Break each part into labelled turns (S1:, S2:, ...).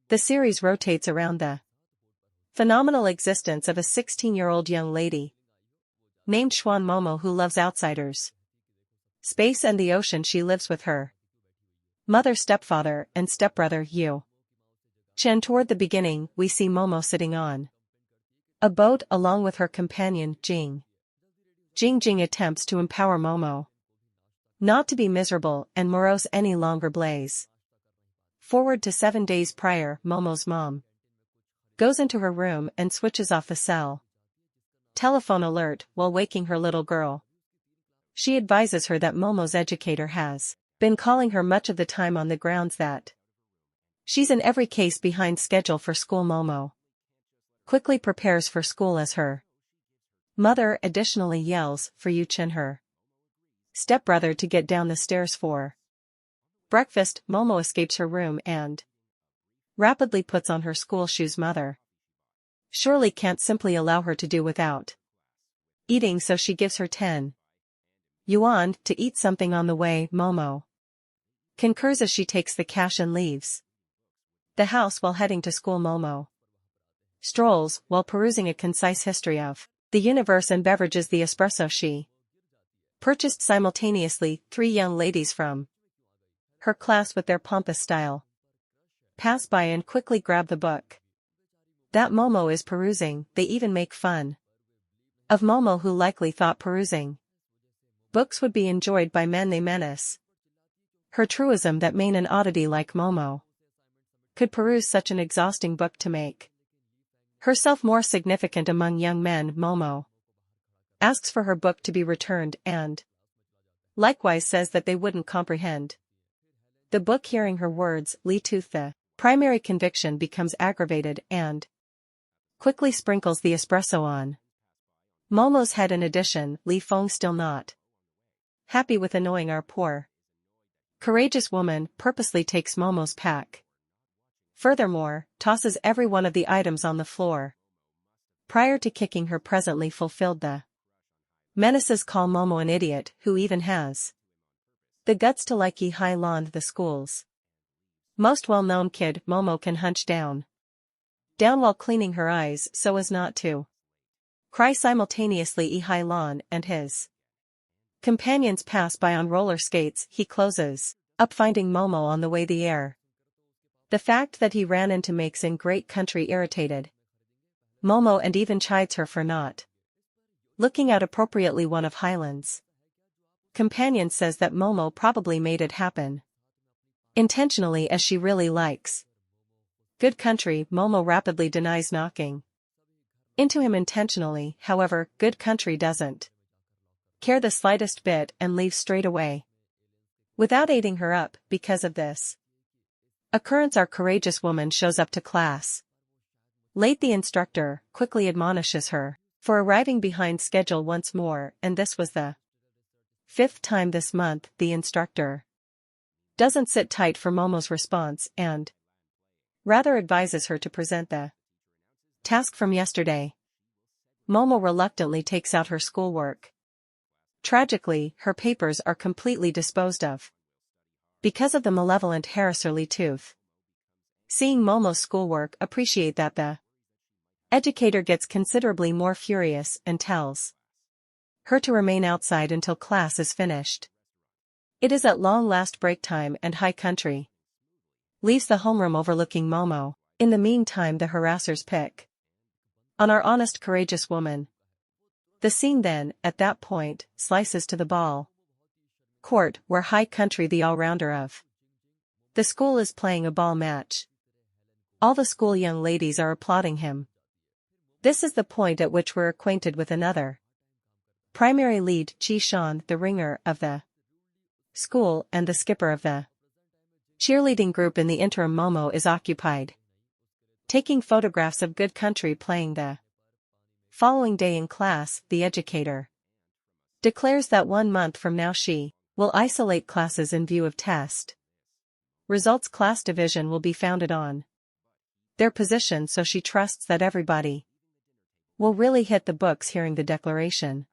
S1: The series rotates around the phenomenal existence of a 16-year-old young lady named Xuan Momo who loves outsiders, space and the ocean. She lives with her mother, stepfather, and stepbrother Yu Chen. Toward the beginning, we see Momo sitting on a boat along with her companion, Jing. Jing attempts to empower Momo not to be miserable and morose any longer. Blaze forward to 7 days prior. Momo's mom goes into her room and switches off the cell telephone alert while waking her little girl. She advises her that Momo's educator has been calling her much of the time on the grounds that she's in every case behind schedule for school. Momo quickly prepares for school as her mother additionally yells for Yu Chen, her stepbrother, to get down the stairs for breakfast. Momo escapes her room and rapidly puts on her school shoes. Mother surely can't simply allow her to do without eating, so she gives her 10 yuan to eat something on the way. Momo concurs as she takes the cash and leaves the house while heading to school. Momo strolls while perusing a concise history of the universe and beverages the espresso she purchased simultaneously. 3 young ladies from her class with their pompous style pass by and quickly grab the book that Momo is perusing. They even make fun of Momo, who likely thought perusing books would be enjoyed by men. They menace her truism that main an oddity like Momo could peruse such an exhausting book to make herself more significant among young men. Momo asks for her book to be returned and likewise says that they wouldn't comprehend the book. Hearing her words, Li Tooth, the primary conviction, becomes aggravated and quickly sprinkles the espresso on Momo's head. In addition, Li Feng, still not happy with annoying our poor courageous woman, purposely takes Momo's pack. Furthermore, tosses every one of the items on the floor prior to kicking her. Presently fulfilled, the menaces call Momo an idiot who even has the guts to like Yi Hai Lan, the school's most well-known kid. Momo can hunch down while cleaning her eyes so as not to cry simultaneously. Yi Hai Lan and his companions pass by on roller skates. He closes up finding Momo on the way. The fact that he ran into makes in great country irritated Momo and even chides her for not looking out appropriately. One of Highland's companions says that Momo probably made it happen intentionally as she really likes good country. Momo rapidly denies knocking into him intentionally. However, good country doesn't care the slightest bit and leaves straight away without aiding her up. Because of this occurrence, our courageous woman shows up to class late. The instructor quickly admonishes her for arriving behind schedule once more, and this was the 5th time this month. The instructor doesn't sit tight for Momo's response and rather advises her to present the task from yesterday. Momo reluctantly takes out her schoolwork. Tragically, her papers are completely disposed of because of the malevolent harasser Li Tooth. Seeing Momo's schoolwork, appreciate that the educator gets considerably more furious and tells her to remain outside until class is finished. It is at long last break time and High Country leaves the homeroom overlooking Momo. In the meantime, the harassers pick on our honest courageous woman. The scene then, at that point, slices to the ball court where High Country, the all-rounder of the school, is playing a ball match. All the school young ladies are applauding him. This is the point at which we're acquainted with another primary lead, Qi Shan, the ringer of the school and the skipper of the cheerleading group. In the interim, Momo is occupied taking photographs of good country playing. The following day in class, the educator declares that 1 month from now she will isolate classes in view of test results. Class division will be founded on their position, so she trusts that everybody will really hit the books. Hearing the declaration,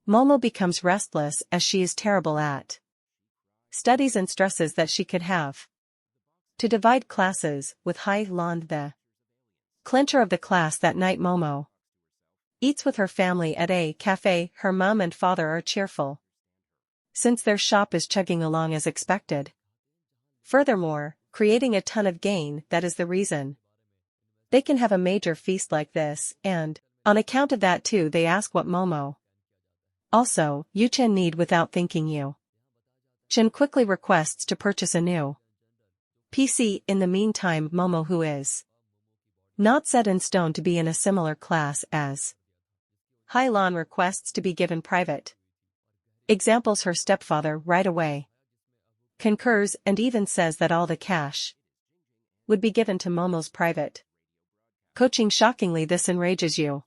S1: Momo becomes restless as she is terrible at studies and stresses that she could have To divide classes, with Hai Lan the clincher of the class that night. Momo eats with her family at a cafe. Her mum and father are cheerful, since their shop is chugging along as expected. Furthermore, creating a ton of gain. That is the reason they can have a major feast like this, and, on account of that too, they ask what Momo also, Yu Chen need without thinking. Yu Chen quickly requests to purchase a new PC. In the meantime, Momo, who is not set in stone to be in a similar class as Hai Lan, requests to be given private examples. Her stepfather right away concurs and even says that all the cash would be given to Momo's private coaching. Shockingly, this enrages Yu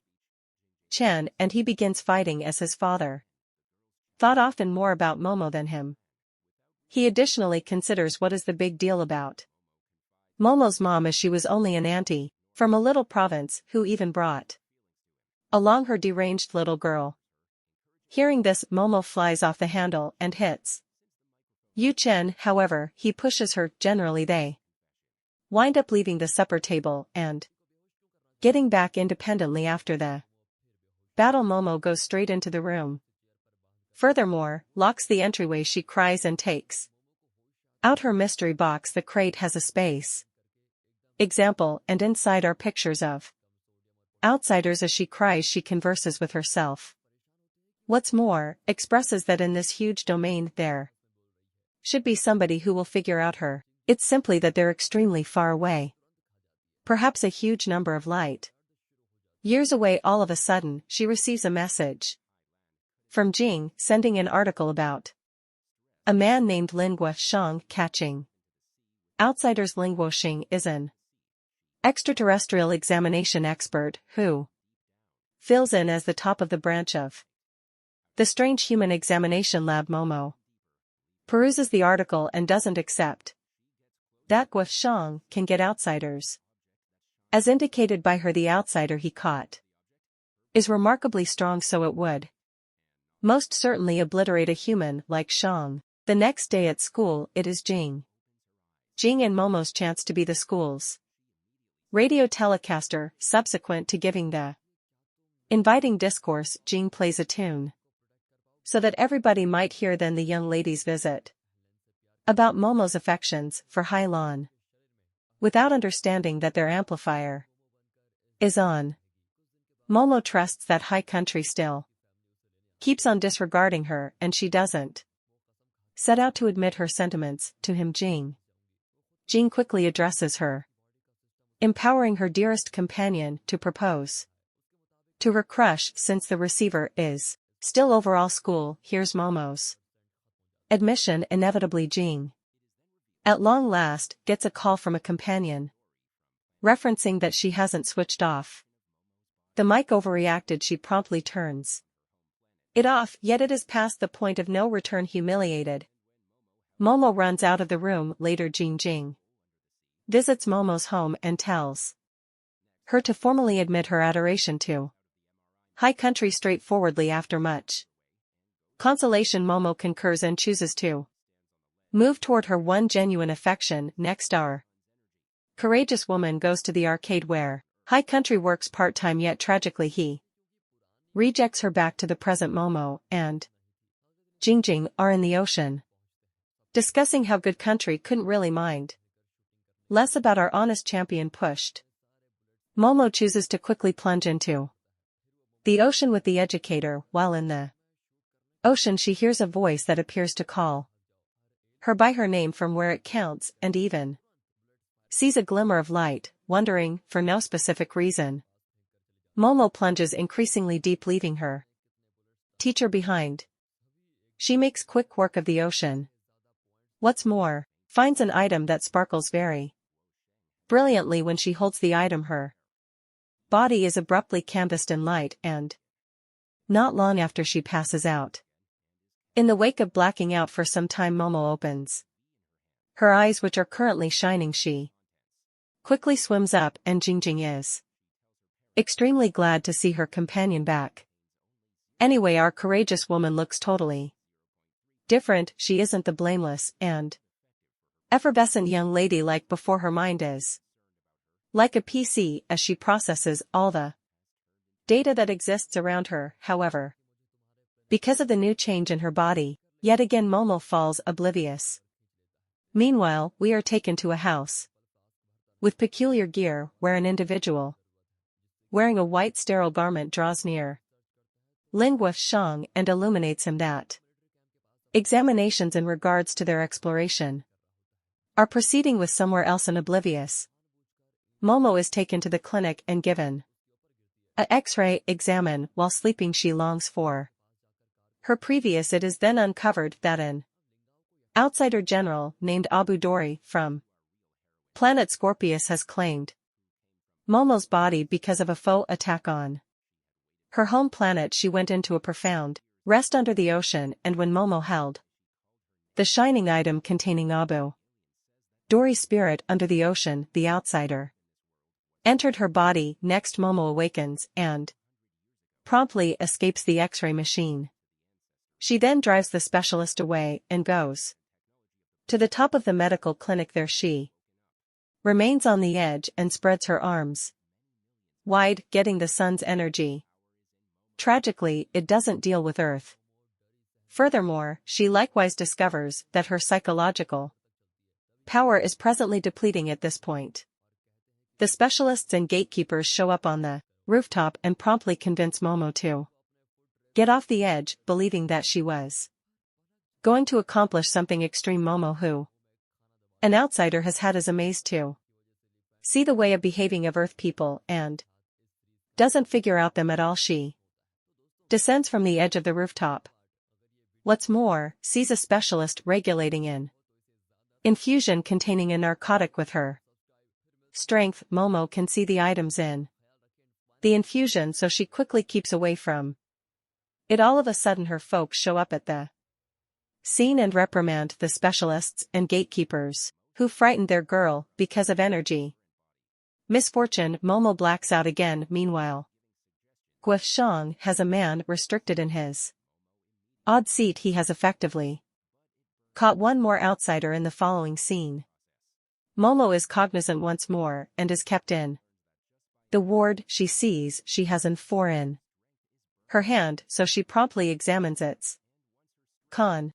S1: Chen, and he begins fighting as his father thought often more about Momo than him. He additionally considers what is the big deal about Momo's mom, as she was only an auntie from a little province who even brought along her deranged little girl. Hearing this, Momo flies off the handle and hits Yu Chen. However, he pushes her. Generally they wind up leaving the supper table and getting back independently after the battle. Momo goes straight into the room. Furthermore, locks the entryway. She cries and takes out her mystery box. The crate has a space example, and inside are pictures of outsiders. As she cries, she converses with herself. What's more, expresses that in this huge domain there should be somebody who will figure out her. It's simply that they're extremely far away. Perhaps a huge number of light years away. All of a sudden, she receives a message from Jing, sending an article about a man named Lin Guosheng catching outsiders. Lin Guosheng is an extraterrestrial examination expert who fills in as the top of the branch of the strange human examination lab. Momo peruses the article and doesn't accept that Guosheng can get outsiders. As indicated by her, the outsider he caught is remarkably strong, so it would most certainly obliterate a human like Shang. The next day at school, it is Jing and Momo's chance to be the school's radio telecaster. Subsequent to giving the inviting discourse, Jing plays a tune so that everybody might hear. Then the young ladies visit about Momo's affections for Hai Lan, without understanding that their amplifier is on. Momo trusts that High Country still keeps on disregarding her, and she doesn't set out to admit her sentiments to him. Jing quickly addresses her, empowering her dearest companion to propose to her crush. Since the receiver is still overall school hears Momo's admission, inevitably Jing, at long last, gets a call from a companion referencing that she hasn't switched off the mic. Overreacted, she promptly turns it off, yet it is past the point of no return. Humiliated, Momo runs out of the room. Later, Jing visits Momo's home and tells her to formally admit her adoration to High Country straightforwardly. After much consolation, Momo concurs and chooses to move toward her one genuine affection. Next, our courageous woman goes to the arcade where High Country works part-time, yet tragically he rejects her. Back to the present, Momo and Jing are in the ocean, discussing how Good Country couldn't really mind less about our honest champion. Pushed, Momo chooses to quickly plunge into the ocean with the educator. While in the ocean, she hears a voice that appears to call her by her name from where it counts, and even sees a glimmer of light. Wondering, for no specific reason, Momo plunges increasingly deep, leaving her teacher behind. She makes quick work of the ocean. What's more, finds an item that sparkles very brilliantly. When she holds the item, her body is abruptly canvassed in light, and not long after, she passes out. In the wake of blacking out for some time, Momo opens her eyes, which are currently shining. She quickly swims up, and Jing is extremely glad to see her companion back. Anyway, our courageous woman looks totally different. She isn't the blameless and effervescent young lady like before her mind is like a PC as she processes all the data that exists around her, however. Because of the new change in her body, yet again Momo falls oblivious. Meanwhile, we are taken to a house with peculiar gear where an individual wearing a white sterile garment draws near Ling with Shang and illuminates him that examinations in regards to their exploration are proceeding with somewhere else and oblivious. Momo is taken to the clinic and given a X-ray examine while sleeping. She longs for her previous. It is then uncovered that an outsider general named Abu Dori from planet Scorpius has claimed Momo's body because of a faux attack on her home planet. She went into a profound rest under the ocean, and when Momo held the shining item containing Abu Dori's spirit under the ocean, the outsider entered her body. Next Momo awakens and promptly escapes the X-ray machine. She then drives the specialist away and goes to the top of the medical clinic. There she remains on the edge and spreads her arms wide, getting the sun's energy. Tragically, it doesn't deal with Earth. Furthermore, she likewise discovers that her psychological power is presently depleting at this point. The specialists and gatekeepers show up on the rooftop and promptly convince Momo to get off the edge, believing that she was going to accomplish something extreme. Momo, who an outsider has had, is amazed to see the way of behaving of Earth people and doesn't figure out them at all. She descends from the edge of the rooftop. What's more, sees a specialist regulating an infusion containing a narcotic with her strength. Momo can see the items in the infusion, so she quickly keeps away from it. All of a sudden her folks show up at the scene and reprimand the specialists and gatekeepers who frightened their girl because of energy misfortune. Momo blacks out again. Meanwhile, Guo Shang has a man restricted in his odd seat. He has effectively caught one more outsider in the following scene. Momo is cognizant once more and is kept in the ward. She sees she has an IV in her hand, so she promptly examines its con.